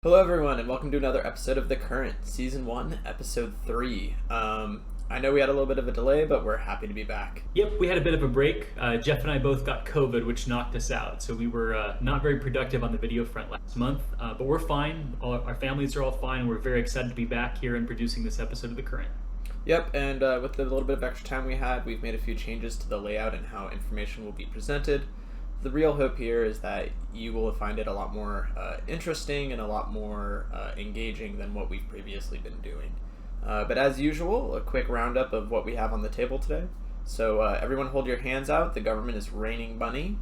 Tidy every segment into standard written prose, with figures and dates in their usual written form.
Hello everyone, and welcome to another episode of The Current, Season 1, Episode 3. I know we had a little bit of a delay, but we're happy to be back. Yep, we had a bit of a break. Jeff and I both got COVID, which knocked us out. So we were not very productive on the video front last month, but we're fine. Our families are all fine, and we're very excited to be back here and producing this episode of The Current. Yep, and with the little bit of extra time we had, we've made a few changes to the layout and how information will be presented. The real hope here is that you will find it a lot more interesting and a lot more engaging than what we've previously been doing. But as usual, a quick roundup of what we have on the table today. So everyone hold your hands out. The government is raining money.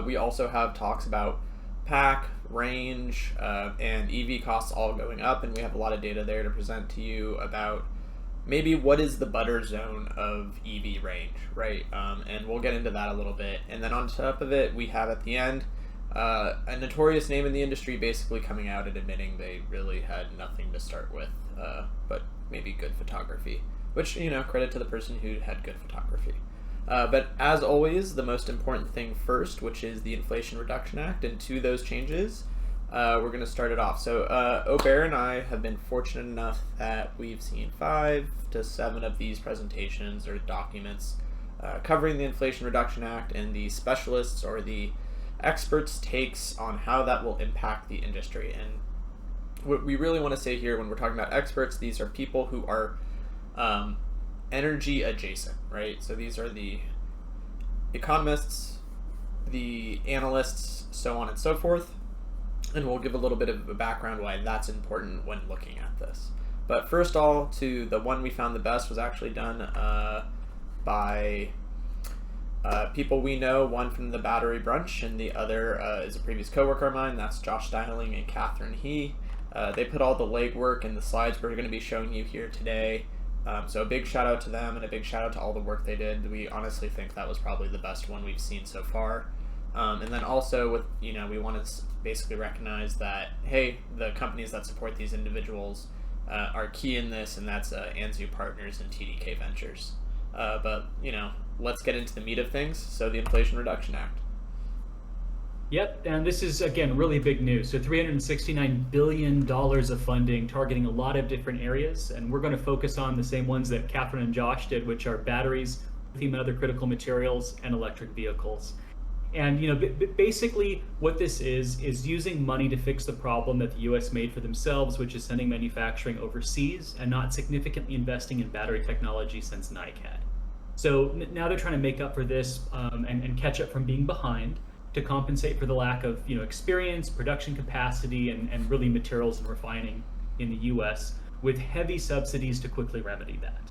We also have talks about pack, range, and EV costs all going up, and we have a lot of data there to present to you about maybe what is the butter zone of EV range, right? And we'll get into that a little bit. And then on top of it, we have at the end a notorious name in the industry basically coming out and admitting they really had nothing to start with, but maybe good photography, which, credit to the person who had good photography. But as always, the most important thing first, which is the Inflation Reduction Act, and to those changes, we're going to start it off. So Aubert and I have been fortunate enough that we've seen 5 to 7 of these presentations or documents covering the Inflation Reduction Act and the specialists or the experts' takes on how that will impact the industry. And what we really want to say here when we're talking about experts, these are people who are energy adjacent, right? So these are the economists, the analysts, so on and so forth. And we'll give a little bit of a background why that's important when looking at this. But first all, to the one we found the best was actually done by people we know, one from the Battery Brunch, and the other is a previous coworker of mine. That's Josh Styling and Catherine He. They put all the legwork and the slides we're going to be showing you here today. So a big shout out to them and a big shout out to all the work they did. We honestly think that was probably the best one we've seen so far. And then also with, we want to basically recognize that, hey, the companies that support these individuals are key in this, and that's Anzu Partners and TDK Ventures. But, let's get into the meat of things. So the Inflation Reduction Act. Yep, and this is, again, really big news. So $369 billion of funding targeting a lot of different areas, and we're going to focus on the same ones that Catherine and Josh did, which are batteries, lithium and other critical materials, and electric vehicles. And basically what this is using money to fix the problem that the U.S. made for themselves, which is sending manufacturing overseas and not significantly investing in battery technology since NICAD. So now they're trying to make up for this and catch up from being behind to compensate for the lack of experience, production capacity, and really materials and refining in the U.S. with heavy subsidies to quickly remedy that.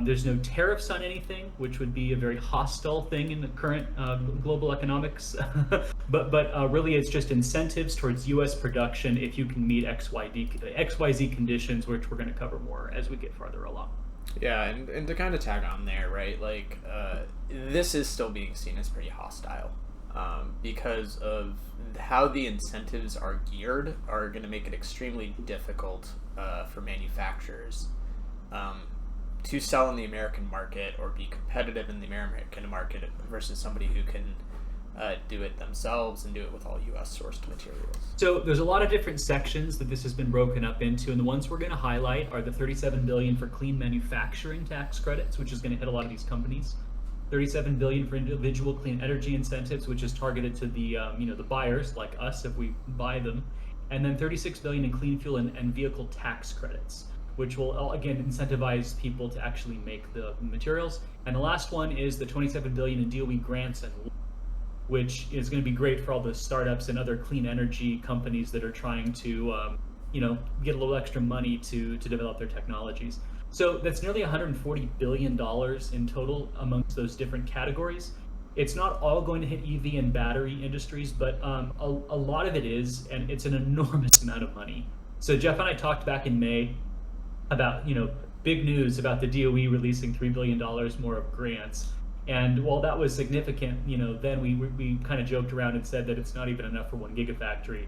There's no tariffs on anything, which would be a very hostile thing in the current global economics. but really, it's just incentives towards U.S. production if you can meet XYZ conditions, which we're going to cover more as we get farther along. Yeah, and to kind of tag on there, right? Like, this is still being seen as pretty hostile because of how the incentives are geared are going to make it extremely difficult for manufacturers to sell in the American market or be competitive in the American market versus somebody who can do it themselves and do it with all U.S. sourced materials. So there's a lot of different sections that this has been broken up into, and the ones we're going to highlight are the $37 billion for clean manufacturing tax credits, which is going to hit a lot of these companies. $37 billion for individual clean energy incentives, which is targeted to the the buyers like us if we buy them, and then $36 billion in clean fuel and vehicle tax credits, which will, again, incentivize people to actually make the materials. And the last one is the $27 billion in DOE grants, which is going to be great for all the startups and other clean energy companies that are trying to, get a little extra money to develop their technologies. So that's nearly $140 billion in total amongst those different categories. It's not all going to hit EV and battery industries, but a lot of it is, and it's an enormous amount of money. So Jeff and I talked back in May about, big news about the DOE releasing $3 billion more of grants. And while that was significant, then we kind of joked around and said that it's not even enough for one gigafactory.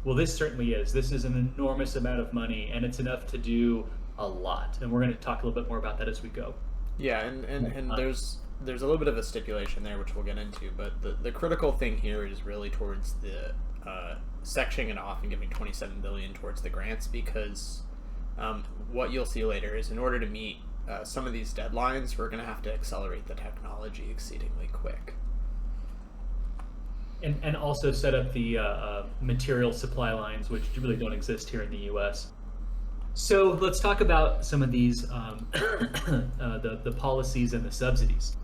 Well, this certainly is. This is an enormous amount of money, and it's enough to do a lot. And we're going to talk a little bit more about that as we go. Yeah, and there's a little bit of a stipulation there, which we'll get into. But the critical thing here is really towards the sectioning it off and giving 27 billion towards the grants, because what you'll see later is in order to meet some of these deadlines, we're going to have to accelerate the technology exceedingly quick. And also set up the material supply lines, which really don't exist here in the U.S. So let's talk about some of these, the policies and the subsidies.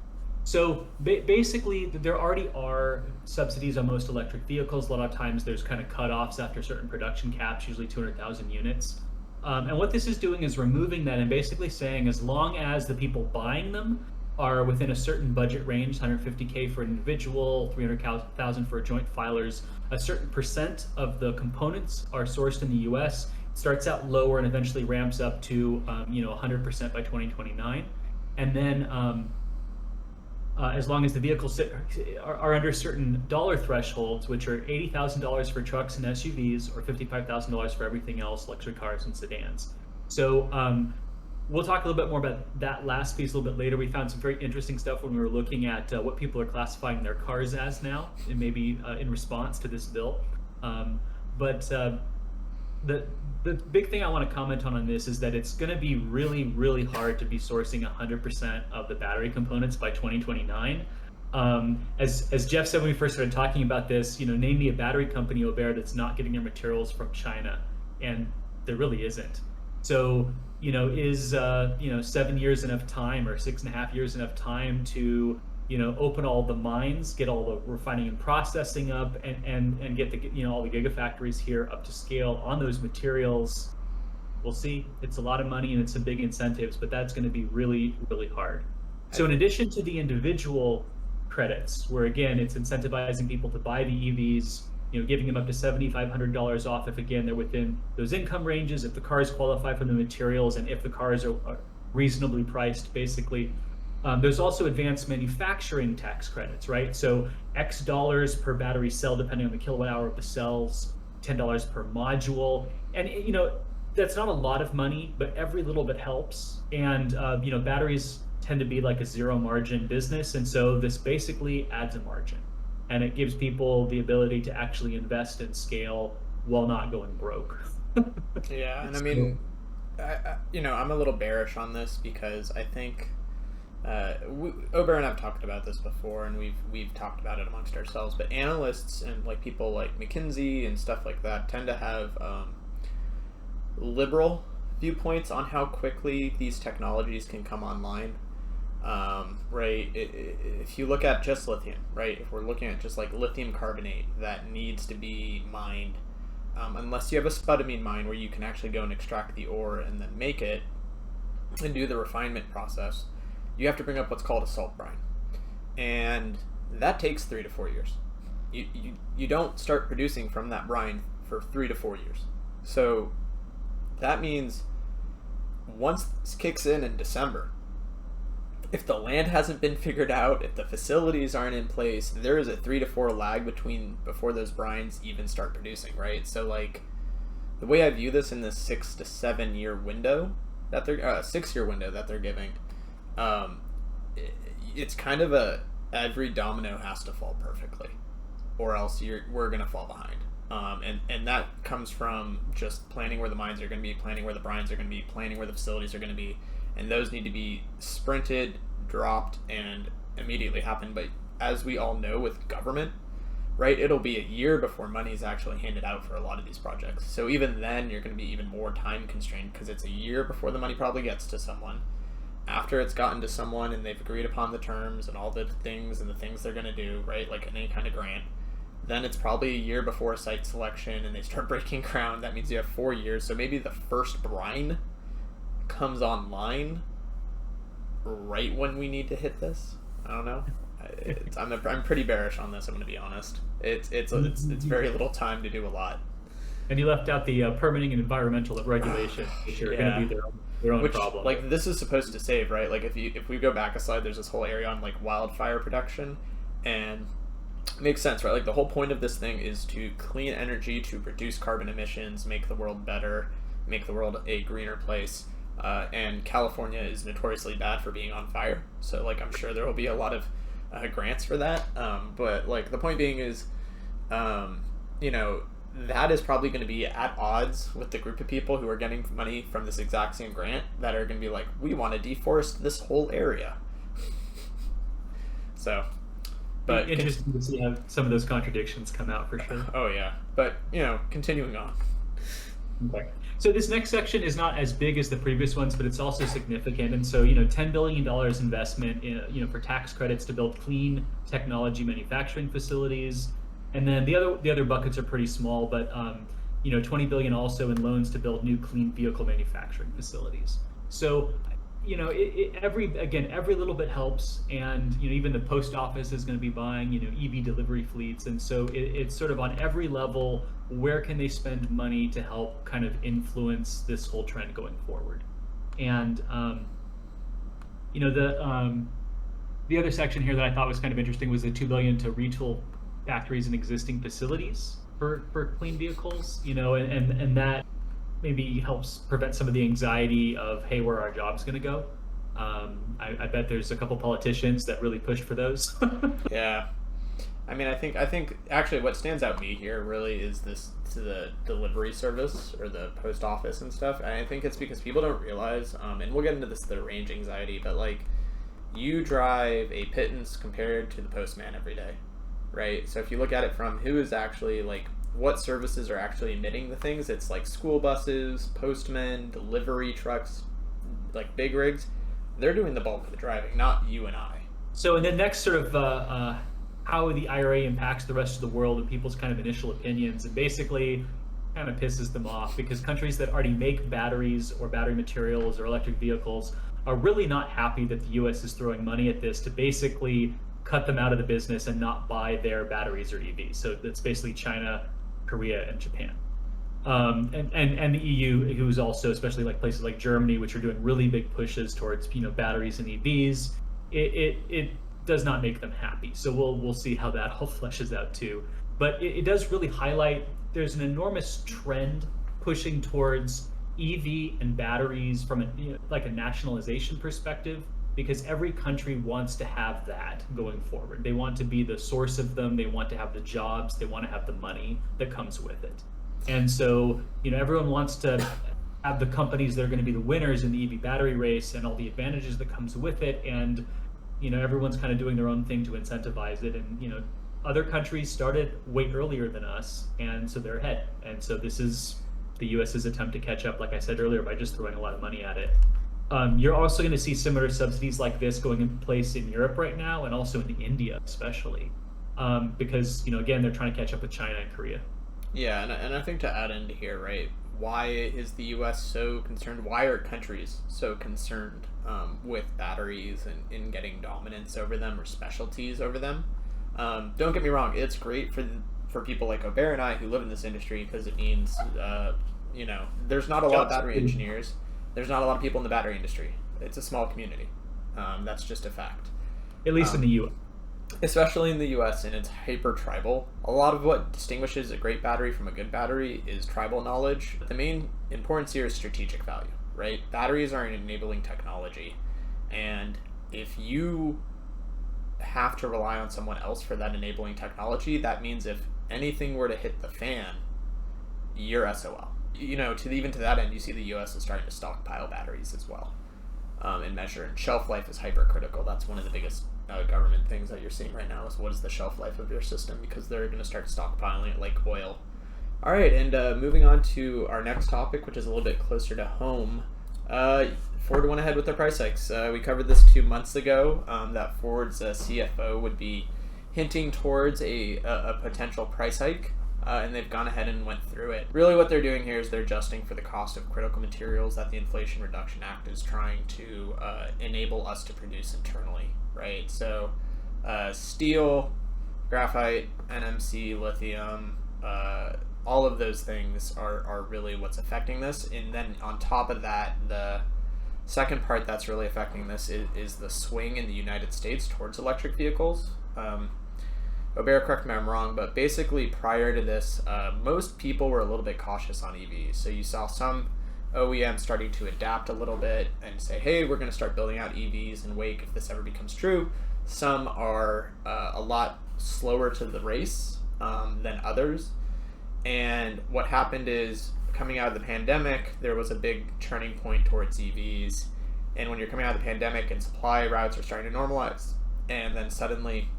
So basically, there already are subsidies on most electric vehicles. A lot of times there's kind of cutoffs after certain production caps, usually 200,000 units. And what this is doing is removing that and basically saying as long as the people buying them are within a certain budget range, 150K for an individual, 300,000 for joint filers, a certain percent of the components are sourced in the US, starts out lower and eventually ramps up to 100% by 2029. And then as long as the vehicles are under certain dollar thresholds, which are $80,000 for trucks and SUVs or $55,000 for everything else, luxury cars and sedans. So we'll talk a little bit more about that last piece a little bit later. We found some very interesting stuff when we were looking at what people are classifying their cars as now, and maybe in response to this bill. The big thing I want to comment on this is that it's going to be really, really hard to be sourcing 100% of the battery components by 2029. As Jeff said when we first started talking about this, name me a battery company, Aubert, that's not getting their materials from China, and there really isn't. So, is 7 years enough time, or 6.5 years enough time to open all the mines, get all the refining and processing up, and get the all the gigafactories here up to scale on those materials? We'll see. It's a lot of money and it's some big incentives, but that's going to be really, really hard. So in addition to the individual credits, where again it's incentivizing people to buy the EVs, giving them up to $7,500 off if again they're within those income ranges, if the cars qualify for the materials, and if the cars are reasonably priced, basically. There's also advanced manufacturing tax credits, right? So X dollars per battery cell, depending on the kilowatt hour of the cells, $10 per module. And, that's not a lot of money, but every little bit helps. And, batteries tend to be like a zero margin business. And so this basically adds a margin, and it gives people the ability to actually invest and scale while not going broke. Yeah. And I mean, I'm a little bearish on this because I think, Aubert and I've talked about this before, and we've talked about it amongst ourselves, but analysts and people like McKinsey and stuff like that tend to have liberal viewpoints on how quickly these technologies can come online. Right? If you look at just lithium, right? If we're looking at just lithium carbonate that needs to be mined, unless you have a spodumene mine where you can actually go and extract the ore and then make it and do the refinement process, you have to bring up what's called a salt brine, and that takes 3 to 4 years. You don't start producing from that brine for 3 to 4 years. So that means once this kicks in December, if the land hasn't been figured out, if the facilities aren't in place, there is a 3 to 4 lag before those brines even start producing, right? So the way I view this in this 6 to 7 year window that they're 6-year window that they're giving, it's kind of every domino has to fall perfectly, or else we're gonna fall behind. And that comes from just planning where the mines are going to be, planning where the brines are going to be, planning where the facilities are going to be, and those need to be sprinted, dropped, and immediately happen. But as we all know with government, right, it'll be a year before money is actually handed out for a lot of these projects. So even then, you're going to be even more time constrained because it's a year before the money probably gets to someone. After it's gotten to someone and they've agreed upon the terms and all the things they're going to do, right, like in any kind of grant, then it's probably a year before site selection and they start breaking ground. That means you have 4 years. So maybe the first brine comes online right when we need to hit this. I don't know. I'm pretty bearish on this, I'm going to be honest. It's very little time to do a lot. And you left out the permitting and environmental regulation, which are going to be their own problem. This is supposed to save, right? If we go back a slide, there's this whole area on wildfire production, and it makes sense, right? The whole point of this thing is to clean energy, to reduce carbon emissions, make the world better, make the world a greener place. And California is notoriously bad for being on fire, so I'm sure there will be a lot of grants for that. But the point being is, that is probably going to be at odds with the group of people who are getting money from this exact same grant that are going to be like, we want to deforest this whole area. So, but interesting to see how some of those contradictions come out for sure. Oh yeah, but continuing on. Okay. So this next section is not as big as the previous ones, but it's also significant. And so, $10 billion investment in, for tax credits to build clean technology manufacturing facilities. And then the other buckets are pretty small, but, $20 billion also in loans to build new clean vehicle manufacturing facilities. So, every little bit helps. And, even the post office is going to be buying, EV delivery fleets. And so it's sort of on every level, where can they spend money to help kind of influence this whole trend going forward? And, the other section here that I thought was kind of interesting was the $2 billion to retool factories and existing facilities for clean vehicles, and that maybe helps prevent some of the anxiety of, hey, where are our jobs going to go? I bet there's a couple politicians that really pushed for those. Yeah. I mean, I think actually what stands out to me here really is the delivery service or the post office and stuff. And I think it's because people don't realize, and we'll get into this, the range anxiety, but like, you drive a pittance compared to the postman every day, right? So if you look at it from who is actually like, what services are actually emitting the things, it's like school buses, postmen, delivery trucks, like big rigs. They're doing the bulk of the driving, not you and I. So in the next sort of how the IRA impacts the rest of the world and people's kind of initial opinions, it basically kind of pisses them off because countries that already make batteries or battery materials or electric vehicles are really not happy that the US is throwing money at this to basically cut them out of the business and not buy their batteries or EVs. So that's basically China, Korea, and Japan. And the EU, who's also, especially like places like Germany, which are doing really big pushes towards batteries and EVs, it does not make them happy. So we'll see how that all fleshes out too. But it does really highlight there's an enormous trend pushing towards EV and batteries from a nationalization perspective, because every country wants to have that going forward. They want to be the source of them. They want to have the jobs. They want to have the money that comes with it. And so, everyone wants to have the companies that are going to be the winners in the EV battery race and all the advantages that comes with it. And, everyone's kind of doing their own thing to incentivize it. And, other countries started way earlier than us, and so they're ahead. And so this is the US's attempt to catch up, like I said earlier, by just throwing a lot of money at it. You're also going to see similar subsidies like this going in place in Europe right now, and also in India especially, because, again, they're trying to catch up with China and Korea. Yeah, and I think to add into here, right, why is the U.S. so concerned? Why are countries so concerned with batteries and in getting dominance over them or specialties over them? Don't get me wrong, it's great for people like Aubert and I who live in this industry, because it means, there's not a lot of battery engineers. There's not a lot of people in the battery industry. It's a small community. That's just a fact. At least in the U.S. Especially in the U.S., and it's hyper-tribal. A lot of what distinguishes a great battery from a good battery is tribal knowledge. The main importance here is strategic value, right? Batteries are an enabling technology, and if you have to rely on someone else for that enabling technology, that means if anything were to hit the fan, you're SOL. Even to that end, you see the U.S. is starting to stockpile batteries as well, and measure. And shelf life is hypercritical. That's one of the biggest government things that you're seeing right now is what is the shelf life of your system, because they're going to start stockpiling it like oil. All right, and moving on to our next topic, which is a little bit closer to home. Ford went ahead with their price hikes. We covered this 2 months ago, that Ford's CFO would be hinting towards a potential price hike, and they've gone ahead and went through it. Really what they're doing here is they're adjusting for the cost of critical materials that the Inflation Reduction Act is trying to enable us to produce internally, right? So steel, graphite, NMC, lithium, all of those things are really what's affecting this. And then on top of that, the second part that's really affecting this is the swing in the United States towards electric vehicles. Aubert, correct me if I'm wrong, but basically prior to this, most people were a little bit cautious on EVs. So you saw some OEMs starting to adapt a little bit and say, hey, we're going to start building out EVs in wake if this ever becomes true. Some are a lot slower to the race than others. And what happened is, coming out of the pandemic, there was a big turning point towards EVs. And when you're coming out of the pandemic and supply routes are starting to normalize, and then suddenly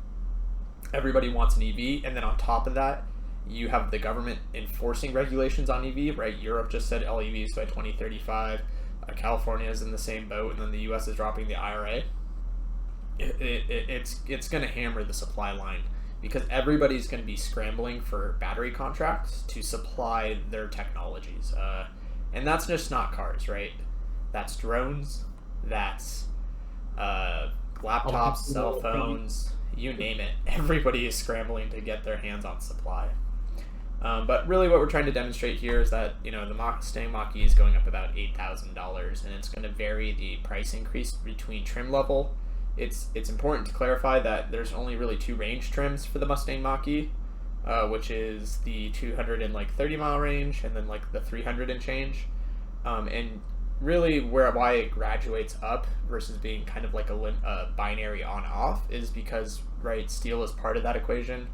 everybody wants an EV, and then on top of that, you have the government enforcing regulations on EV, right? Europe just said all EVs by 2035. California is in the same boat, and then the US is dropping the IRA. It's going to hammer the supply line, because everybody's going to be scrambling for battery contracts to supply their technologies. And that's just not cars, right? That's drones, that's laptops, cell phones, you name it. Everybody is scrambling to get their hands on supply. But really what we're trying to demonstrate here is that, the Mustang Mach-E is going up about $8,000, and it's going to vary the price increase between trim level. It's important to clarify that there's only really two range trims for the Mustang Mach-E, which is the 230 mile range and then like the 300 and change. And really why it graduates up versus being kind of like a binary on-off is because, right, steel is part of that equation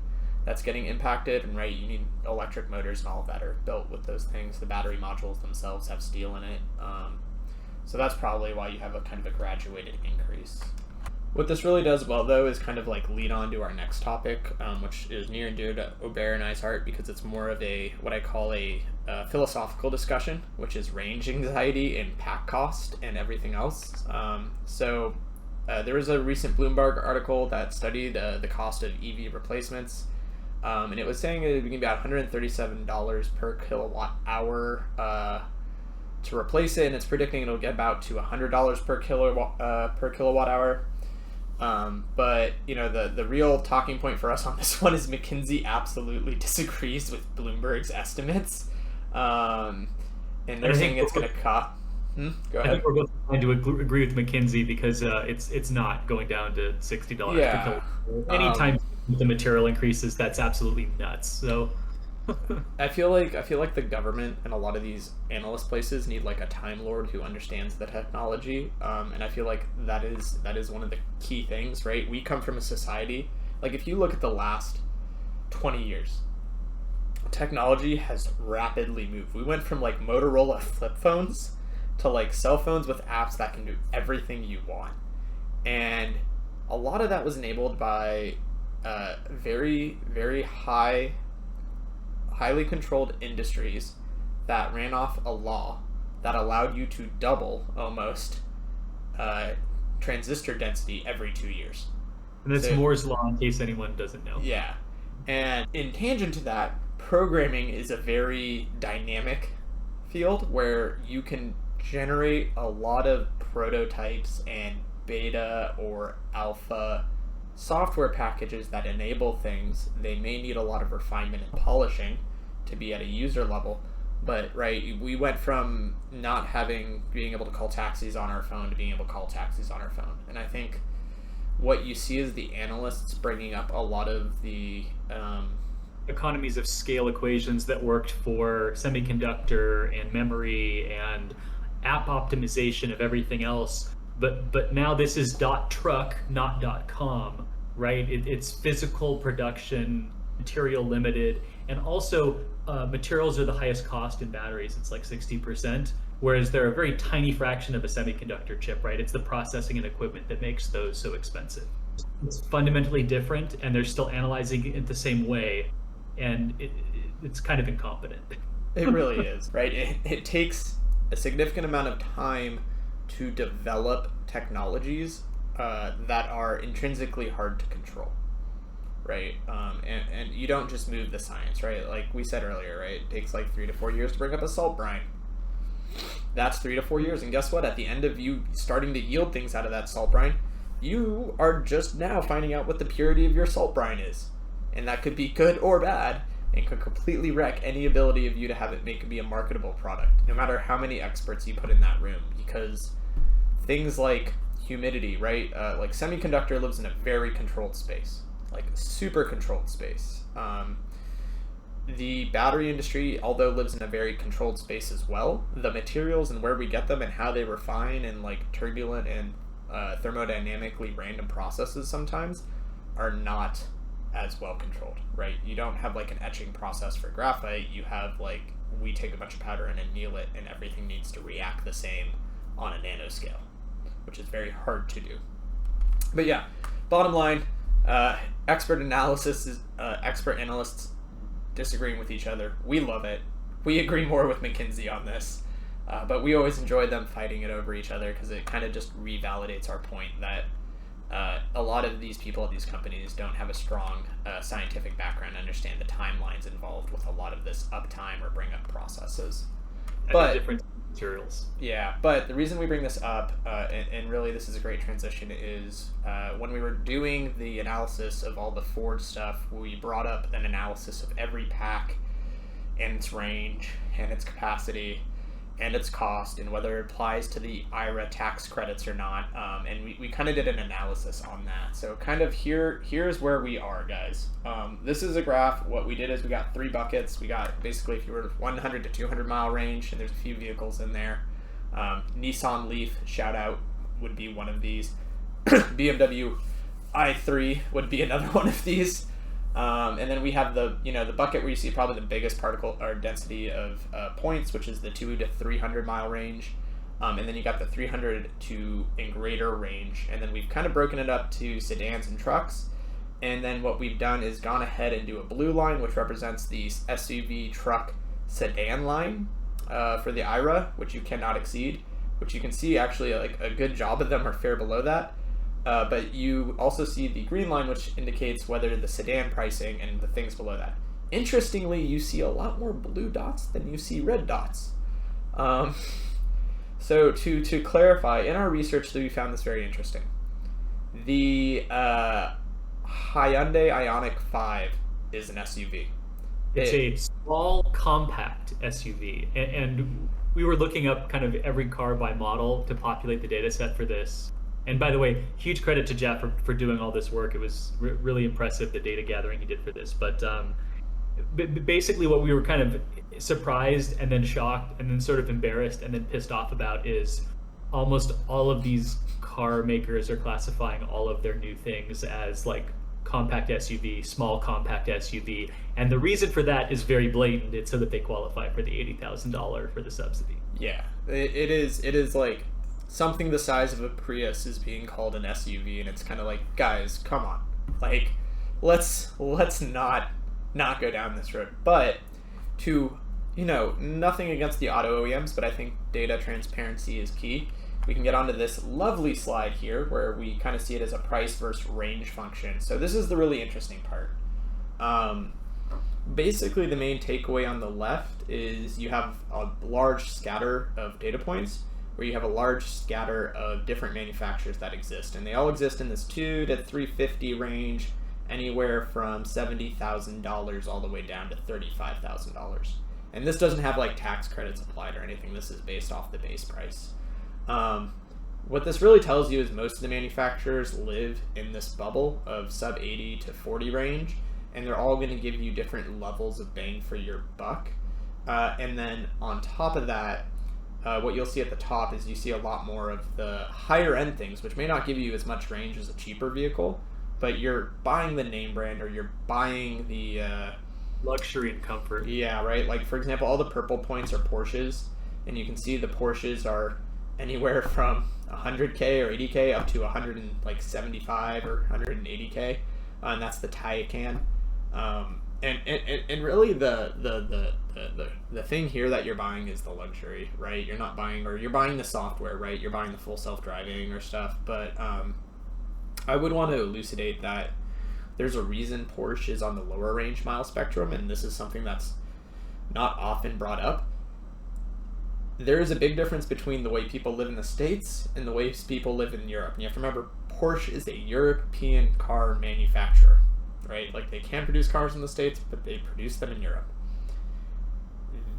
that's getting impacted, and right, you need electric motors and all of that are built with those things. The battery modules themselves have steel in it. So that's probably why you have a kind of a graduated increase. What this really does well, though, is kind of like lead on to our next topic, which is near and dear to Aubert and I's heart, because it's more of what I call a philosophical discussion, which is range anxiety and pack cost and everything else. So there was a recent Bloomberg article that studied the cost of EV replacements, and it was saying it would be about $137 per kilowatt hour to replace it, and it's predicting it'll get about to $100 per kilowatt hour. But the real talking point for us on this one is McKinsey absolutely disagrees with Bloomberg's estimates, and they're saying it's going to cost. Go ahead. I think we're both trying to agree with McKinsey because it's not going down to $60 per kilowatt. Anytime the material increases, that's absolutely nuts. So. I feel like the government and a lot of these analyst places need like a Time Lord who understands the technology, and I feel like that is one of the key things, right? We come from a society, like if you look at the last 20 years, technology has rapidly moved. We went from like Motorola flip phones to like cell phones with apps that can do everything you want, and a lot of that was enabled by very, very highly controlled industries that ran off a law that allowed you to double almost transistor density every 2 years. And that's Moore's law, in case anyone doesn't know. Yeah. And in tangent to that, programming is a very dynamic field where you can generate a lot of prototypes and beta or alpha software packages that enable things. They may need a lot of refinement and polishing to be at a user level, but right, we went from not being able to call taxis on our phone to being able to call taxis on our phone. And I think what you see is the analysts bringing up a lot of the economies of scale equations that worked for semiconductor and memory and app optimization of everything else. But now this is .truck, not .com, right? It's physical production, material limited, and also materials are the highest cost in batteries. It's like 60%, whereas they're a very tiny fraction of a semiconductor chip, right? It's the processing and equipment that makes those so expensive. It's fundamentally different, and they're still analyzing it the same way, and it's kind of incompetent. It really is, right? It takes a significant amount of time to develop technologies that are intrinsically hard to control, right? And you don't just move the science, right? Like we said earlier, right? It takes like 3 to 4 years to bring up a salt brine. That's 3 to 4 years, and guess what? At the end of you starting to yield things out of that salt brine, you are just now finding out what the purity of your salt brine is, and that could be good or bad, and could completely wreck any ability of you to have it be a marketable product, no matter how many experts you put in that room, because things like humidity, right? Like semiconductor lives in a very controlled space, like super controlled space. The battery industry, although lives in a very controlled space as well, the materials and where we get them and how they refine and like turbulent and thermodynamically random processes sometimes are not as well controlled, right? You don't have like an etching process for graphite. You have like, we take a bunch of powder and anneal it, and everything needs to react the same on a nanoscale, which is very hard to do. But yeah, bottom line, expert analysts disagreeing with each other. We love it. We agree more with McKinsey on this, but we always enjoy them fighting it over each other because it kind of just revalidates our point that a lot of these people at these companies don't have a strong scientific background to understand the timelines involved with a lot of this uptime or bring up processes. But different materials. Yeah, but the reason we bring this up, and really this is a great transition, is when we were doing the analysis of all the Ford stuff, we brought up an analysis of every pack and its range and its capacity and its cost and whether it applies to the IRA tax credits or not, and we kind of did an analysis on that. So kind of here's where we are, guys. This is a graph. What we did is we got 3 buckets. We got basically if you were 100 to 200 mile range, and there's a few vehicles in there. Nissan Leaf, shout out, would be one of these. BMW i3 would be another one of these. And then we have the bucket where you see probably the biggest particle or density of points, which is the 2 to 300 mile range. And then you got the 300 to and greater range. And then we've kind of broken it up to sedans and trucks. And then what we've done is gone ahead and do a blue line, which represents the SUV truck sedan line for the IRA, which you cannot exceed, which you can see actually like a good job of them are fair below that. But you also see the green line, which indicates whether the sedan pricing and the things below that. Interestingly, you see a lot more blue dots than you see red dots. So to clarify, in our research, we found this very interesting. The Hyundai Ioniq 5 is an SUV. It's a small, compact SUV, and we were looking up kind of every car by model to populate the data set for this. And by the way, huge credit to Jeff for doing all this work. It was really impressive, the data gathering he did for this. But basically what we were kind of surprised and then shocked and then sort of embarrassed and then pissed off about is almost all of these car makers are classifying all of their new things as like compact SUV, small compact SUV. And the reason for that is very blatant. It's so that they qualify for the $80,000 for the subsidy. Yeah, it is like something the size of a Prius is being called an SUV, and it's kind of like, guys, come on, like let's not go down this road. But to nothing against the auto OEMs, but I think data transparency is key. We can get onto this lovely slide here where we kind of see it as a price versus range function. So this is the really interesting part. Basically the main takeaway on the left is you have a large scatter of data points where you have a large scatter of different manufacturers that exist, and they all exist in this 2 to 350 range, anywhere from $70,000 all the way down to $35,000. And this doesn't have like tax credits applied or anything. This is based off the base price. What this really tells you is most of the manufacturers live in this bubble of sub 80 to 40 range, and they're all going to give you different levels of bang for your buck. And then on top of that, what you'll see at the top is you see a lot more of the higher end things, which may not give you as much range as a cheaper vehicle, but you're buying the name brand or you're buying the luxury and comfort. Yeah, right. Like for example, all the purple points are Porsches, and you can see the Porsches are anywhere from 100K or 80K up to 175 or 180K, and that's the Taycan. And really the thing here that you're buying is the luxury, right? You're not buying, or you're buying the software, right? You're buying the full self-driving or stuff. But I would want to elucidate that there's a reason Porsche is on the lower range mile spectrum, and this is something that's not often brought up. There is a big difference between the way people live in the States and the way people live in Europe. And you have to remember, Porsche is a European car manufacturer, right? Like they can produce cars in the States, but they produce them in Europe.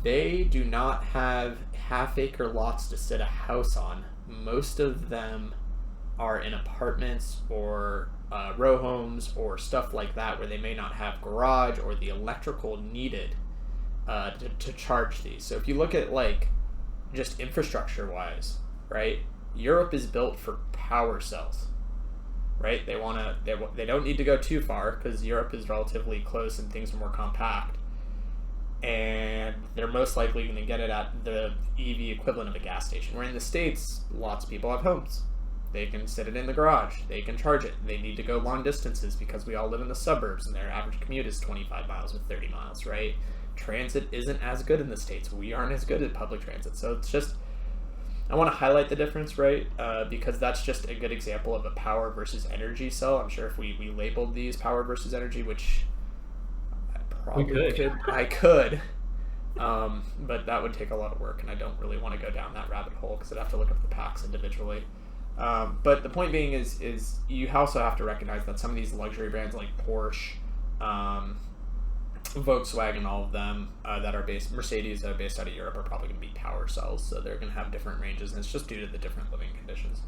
They do not have half-acre lots to sit a house on. Most of them are in apartments or row homes or stuff like that, where they may not have garage or the electrical needed to charge these. So if you look at like just infrastructure wise, right? Europe is built for power cells. right? They don't need to go too far because Europe is relatively close and things are more compact, and they're most likely going to get it at the EV equivalent of a gas station. Where in the States, lots of people have homes. They can sit it in the garage. They can charge it. They need to go long distances because we all live in the suburbs and their average commute is 25 miles or 30 miles, right? Transit isn't as good in the States. We aren't as good at public transit. So it's just, I want to highlight the difference, right? Because that's just a good example of a power versus energy cell. I'm sure if we labeled these power versus energy, which I probably could. But that would take a lot of work, and I don't really want to go down that rabbit hole because I'd have to look up the packs individually. But the point being is you also have to recognize that some of these luxury brands like Porsche, Volkswagen, all of them that are Mercedes that are based out of Europe are probably going to be power cells, so they're going to have different ranges, and it's just due to the different living conditions.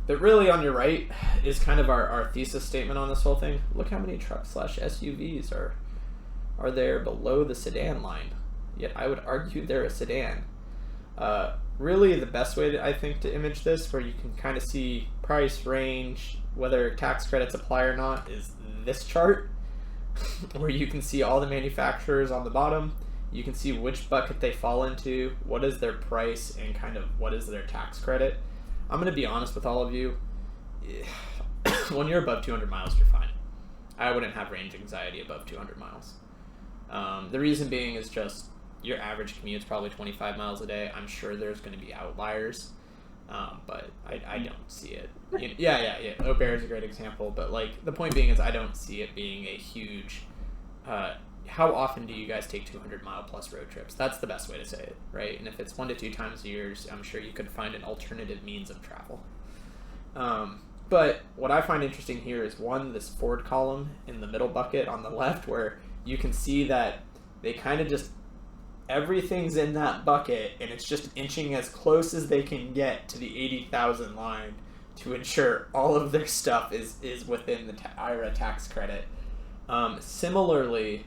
But really on your right is kind of our thesis statement on this whole thing. Look how many trucks / SUVs are there below the sedan line, yet I would argue they're a sedan. Really the best way I think to image this, where you can kind of see price, range, whether tax credits apply or not, is this chart where you can see all the manufacturers on the bottom. You can see which bucket they fall into, what is their price, and kind of what is their tax credit. I'm going to be honest with all of you. When you're above 200 miles, you're fine. I wouldn't have range anxiety above 200 miles. The reason being is just your average commute is probably 25 miles a day. I'm sure there's going to be outliers, but I don't see it. Yeah. Aubert is a great example, but like the point being is I don't see it being a huge. How often do you guys take 200-mile plus road trips? That's the best way to say it, right? And if it's 1 to 2 times a year, I'm sure you could find an alternative means of travel. But what I find interesting here is this Ford column in the middle bucket on the left, where you can see that they kind of just everything's in that bucket, and it's just inching as close as they can get to the 80,000 line to ensure all of their stuff is within the IRA tax credit. Similarly,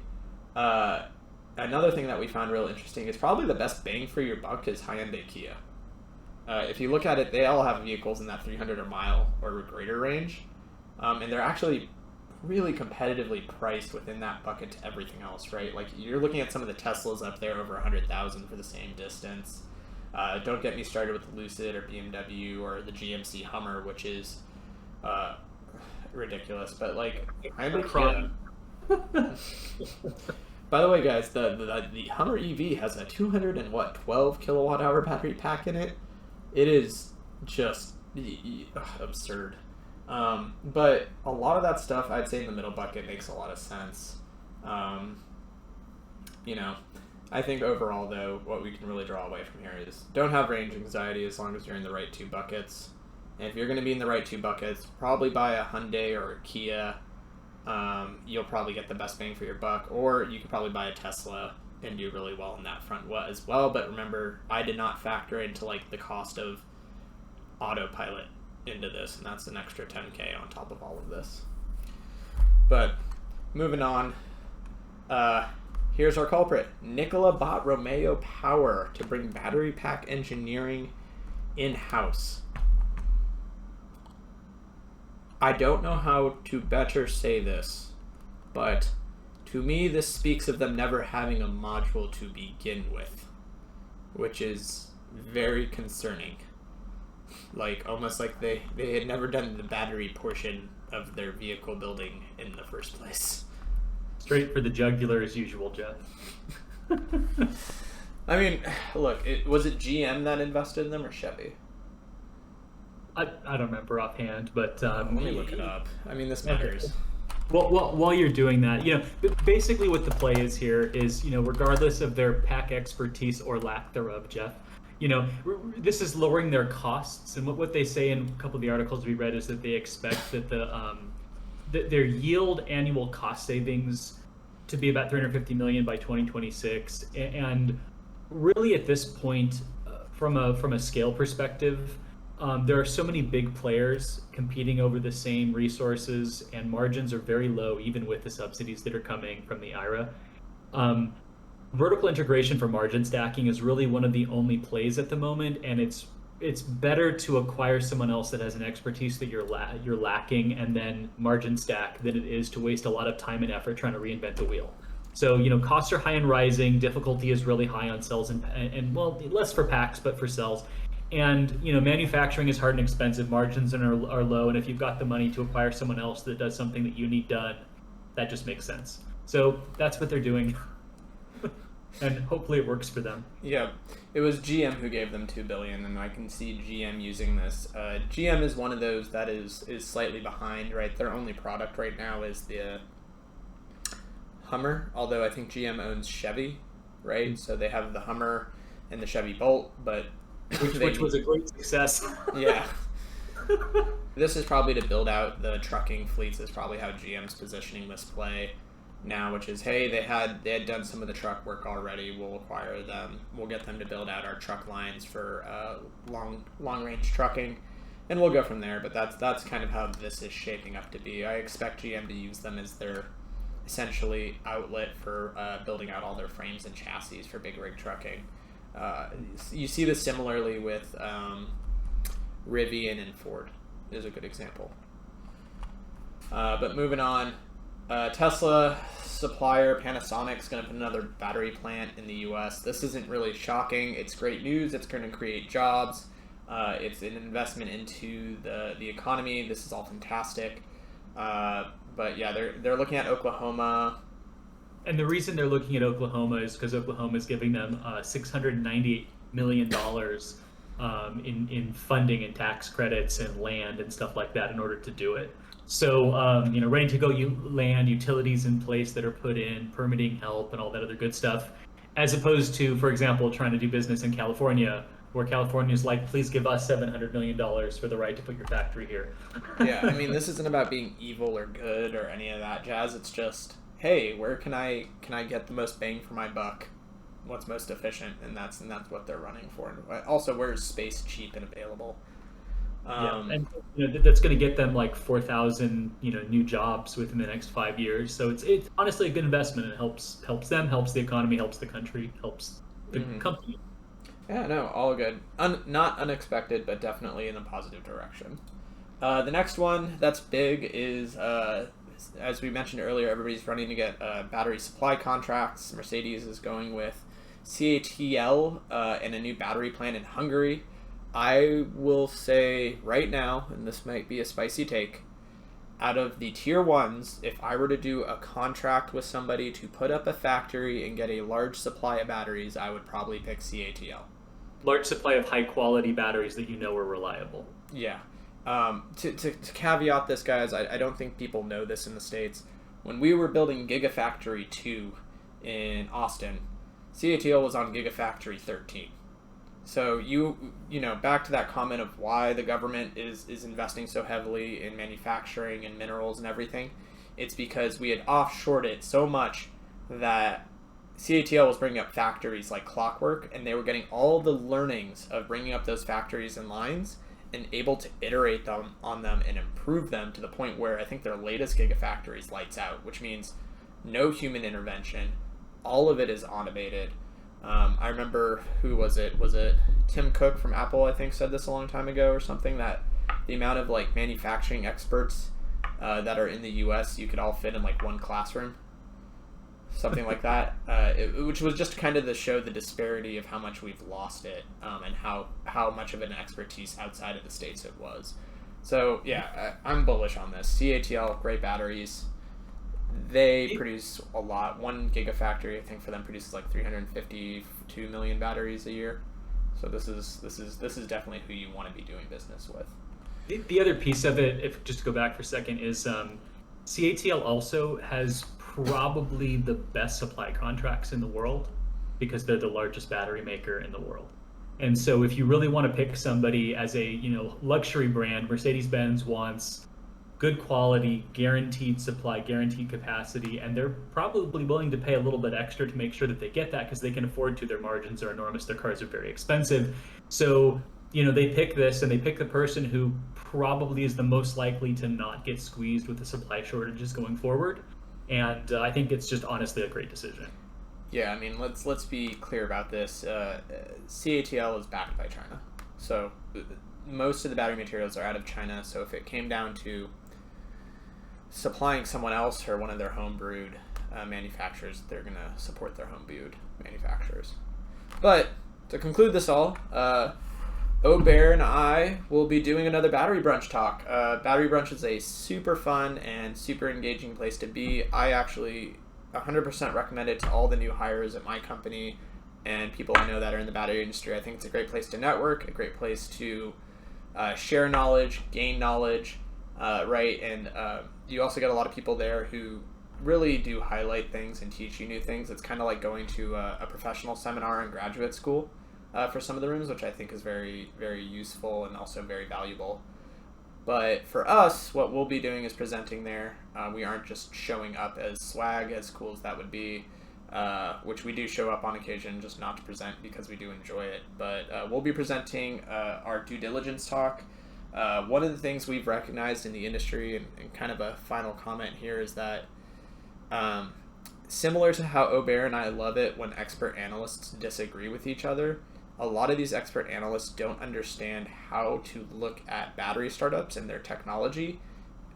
another thing that we found real interesting is probably the best bang for your buck is Hyundai Kia. If you look at it, they all have vehicles in that 300 mile or greater range, and they're actually really competitively priced within that bucket to everything else, right? Like you're looking at some of the Teslas up there over 100,000 for the same distance. Don't get me started with the Lucid or BMW or the GMC Hummer, which is ridiculous. But like Hyundai Kia. By the way, guys, the Hummer EV has a 12 kilowatt hour battery pack in it. It is just absurd. But a lot of that stuff, I'd say in the middle bucket makes a lot of sense. I think overall, though, what we can really draw away from here is don't have range anxiety as long as you're in the right 2 buckets. And if you're going to be in the right 2 buckets, probably buy a Hyundai or a Kia. You'll probably get the best bang for your buck, or you could probably buy a Tesla and do really well in that front as well. But remember, I did not factor into like the cost of autopilot into this, and that's an extra 10K on top of all of this. But moving on, here's our culprit. Nikola bought Romeo Power to bring battery pack engineering in-house. I don't know how to better say this, but to me this speaks of them never having a module to begin with, which is very concerning. Like almost like they had never done the battery portion of their vehicle building in the first place. Straight for the jugular as usual, Jeff. I mean, look, was it GM that invested in them or Chevy? I don't remember offhand, but let me look it up. I mean, this matters. Well, while you're doing that, basically what the play is here is, regardless of their pack expertise or lack thereof, Jeff, this is lowering their costs. And what they say in a couple of the articles we read is that they expect that their yield annual cost savings to be about $350 million by 2026. And really at this point, from a scale perspective, there are so many big players competing over the same resources, and margins are very low even with the subsidies that are coming from the IRA. Vertical integration for margin stacking is really one of the only plays at the moment, and it's it's better to acquire someone else that has an expertise that you're lacking and then margin stack than it is to waste a lot of time and effort trying to reinvent the wheel. So, costs are high and rising. Difficulty is really high on cells and well, less for packs, but for cells. And, manufacturing is hard and expensive. Margins are low. And if you've got the money to acquire someone else that does something that you need done, that just makes sense. So that's what they're doing. And hopefully it works for them. Yeah, it was GM who gave them $2 billion, and I can see GM using this. GM is one of those that is slightly behind, right? Their only product right now is the Hummer, although I think GM owns Chevy, right? Mm-hmm. So they have the Hummer and the Chevy Bolt, but which was a great success. Yeah. This is probably to build out the trucking fleets. Is probably how GM's positioning this play now, which is, hey, they had done some of the truck work already. We'll acquire them. We'll get them to build out our truck lines for long range trucking, and we'll go from there. But that's kind of how this is shaping up to be. I expect GM to use them as their essentially outlet for building out all their frames and chassis for big rig trucking. You see this similarly with Rivian and Ford is a good example. But moving on. Tesla supplier Panasonic is going to put another battery plant in the U.S. This isn't really shocking. It's great news. It's going to create jobs. It's an investment into the economy. This is all fantastic. But yeah, they're looking at Oklahoma. And the reason they're looking at Oklahoma is because Oklahoma is giving them $698 million in funding and tax credits and land and stuff like that in order to do it. So, ready to go land, utilities in place that are put in, permitting help, and all that other good stuff, as opposed to, for example, trying to do business in California, where California is like, please give us $700 million for the right to put your factory here. Yeah, I mean, this isn't about being evil or good or any of that jazz. It's just, hey, where can I get the most bang for my buck? What's most efficient? And that's what they're running for. And also, where is space cheap and available? And that's going to get them like 4,000 new jobs within the next 5 years. So it's honestly a good investment. It helps them, helps the economy, helps the country, helps the company. Yeah, no, all good. Not unexpected, but definitely in a positive direction. The next one that's big is, as we mentioned earlier, everybody's running to get battery supply contracts. Mercedes is going with CATL and a new battery plant in Hungary. I will say right now, and this might be a spicy take, out of the tier ones, if I were to do a contract with somebody to put up a factory and get a large supply of batteries, I would probably pick CATL. Large supply of high quality batteries that are reliable. Yeah. To caveat this, guys, I don't think people know this in the States. When we were building Gigafactory 2 in Austin, CATL was on Gigafactory 13. So you back to that comment of why the government is investing so heavily in manufacturing and minerals and everything. It's because we had offshored it so much that CATL was bringing up factories like clockwork, and they were getting all the learnings of bringing up those factories and lines and able to iterate on them and improve them to the point where I think their latest Gigafactory is lights out, which means no human intervention. All of it is automated. I remember, who was it? Was it Tim Cook from Apple, I think, said this a long time ago or something, that the amount of like manufacturing experts that are in the U.S., you could all fit in like one classroom. Something like that, which was just kind of to show the disparity of how much we've lost it and how much of an expertise outside of the States it was. So, yeah, I'm bullish on this. CATL, great batteries. They produce a lot. One gigafactory, I think, for them produces like 352 million batteries a year. So this is definitely who you want to be doing business with. The other piece of it, if just to go back for a second, is CATL also has probably the best supply contracts in the world because they're the largest battery maker in the world. And so if you really want to pick somebody as a luxury brand, Mercedes Benz wants good quality, guaranteed supply, guaranteed capacity, and they're probably willing to pay a little bit extra to make sure that they get that because they can afford to. Their margins are enormous. Their cars are very expensive. So, they pick this, and they pick the person who probably is the most likely to not get squeezed with the supply shortages going forward. And I think it's just honestly a great decision. Yeah, I mean, let's be clear about this. CATL is backed by China. So most of the battery materials are out of China. So if it came down to supplying someone else or one of their home-brewed manufacturers, they're going to support their home-brewed manufacturers. But to conclude this all, Aubert and I will be doing another Battery Brunch talk. Battery Brunch is a super fun and super engaging place to be. I actually 100% recommend it to all the new hires at my company and people I know that are in the battery industry. I think it's a great place to network, a great place to share knowledge, gain knowledge, right? And you also get a lot of people there who really do highlight things and teach you new things. It's kind of like going to a professional seminar in graduate school for some of the rooms, which I think is very, very useful and also very valuable. But for us, what we'll be doing is presenting there. We aren't just showing up as swag, as cool as that would be, which we do show up on occasion, just not to present because we do enjoy it. But we'll be presenting our due diligence talk. One of the things we've recognized in the industry, and kind of a final comment here, is that similar to how Aubert and I love it when expert analysts disagree with each other, a lot of these expert analysts don't understand how to look at battery startups and their technology.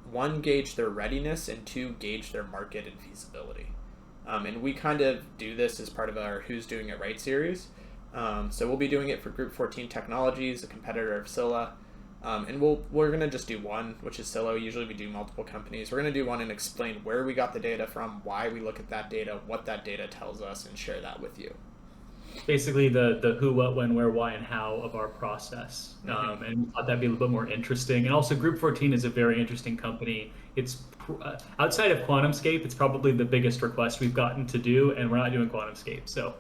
One, gauge their readiness, and two, gauge their market and feasibility. And we kind of do this as part of our Who's Doing It Right series. So we'll be doing it for Group 14 Technologies, a competitor of Scylla. And we're going to just do one, which is Scylla. Usually we do multiple companies. We're going to do one and explain where we got the data from, why we look at that data, what that data tells us, and share that with you. Basically the who, what, when, where, why, and how of our process. And we thought that'd be a little bit more interesting. And also Group 14 is a very interesting company. It's outside of QuantumScape, it's probably the biggest request we've gotten to do, and we're not doing QuantumScape. So,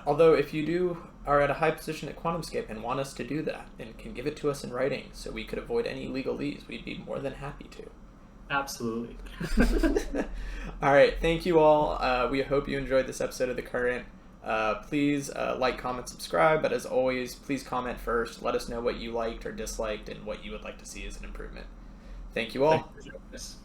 although if you are at a high position at QuantumScape and want us to do that and can give it to us in writing so we could avoid any legalese, we'd be more than happy to. Absolutely. All right. Thank you all. We hope you enjoyed this episode of The Current. Please like, comment, subscribe. But as always, please comment first. Let us know what you liked or disliked and what you would like to see as an improvement. Thank you all. Thank you for joining us.